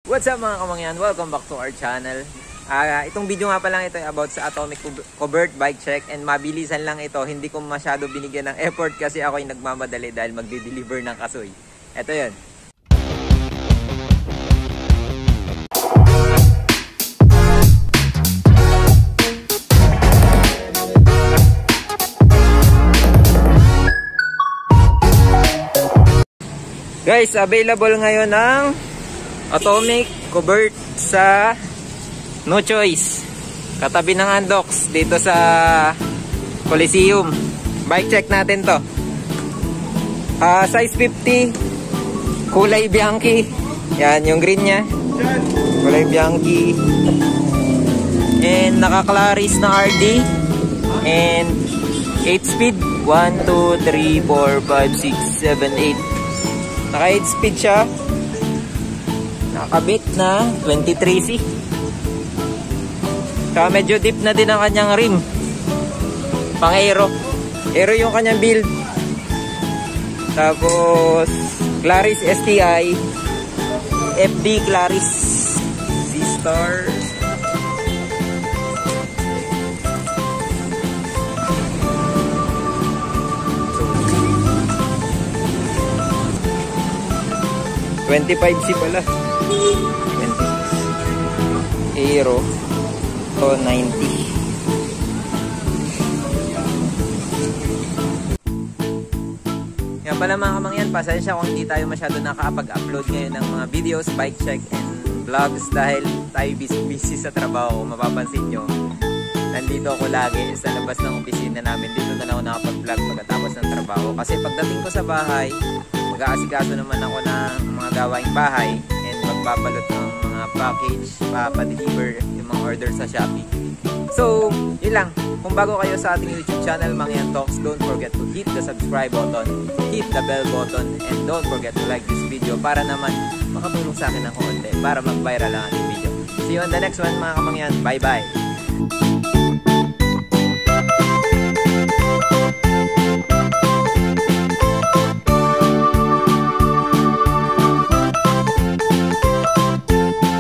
What's up mga kamangyan? Welcome back to our channel. Itong video nga pa lang ito ay about sa Atomic Covert Bike Check and mabilisan lang ito. Hindi ko masyado binigyan ng effort kasi ako ay nagmamadali dahil magde-deliver ng kasoy. Ito yun. Guys, available ngayon ng Atomic Covert sa No Choice. Katabi ng Andox dito sa Coliseum. Bike check natin to. Size 50. Kulay Bianchi. Yan, yung green nya. Kulay Bianchi. And naka-Claris na RD. And 8 speed. 1, 2, 3, 4, 5, 6, 7, 8. Naka 8 speed siya. Nakabit na 23C. Saka medyo deep na din ang kanyang rim. Pang aero. Aero yung kanyang build. Tapos Claris STI. FD Claris C-Star. $25C pala. 26. Aero. To 90. Yan pala mga kamangyan, pasensya kung hindi tayo masyado nakakapag-upload ngayon ng mga videos, bike check and vlogs dahil tayo busy sa trabaho. Mapapansin nyo, nandito ako lagi sa labas ng opisina namin. Dito na lang ako nakapag-vlog pagkatapos ng trabaho. Kasi pagdating ko sa bahay, mag-aasikaso naman ako ng mga gawaing bahay and magbabalot ng mga package, pa-deliver yung mga order sa Shopee. So, yun lang. Kung bago kayo sa ating YouTube channel, Mangyan Talks, don't forget to hit the subscribe button, hit the bell button, and don't forget to like this video para naman makatulong sa akin ng konti para mag-viral ang ating video. See you on the next one mga kamangyan. Bye-bye!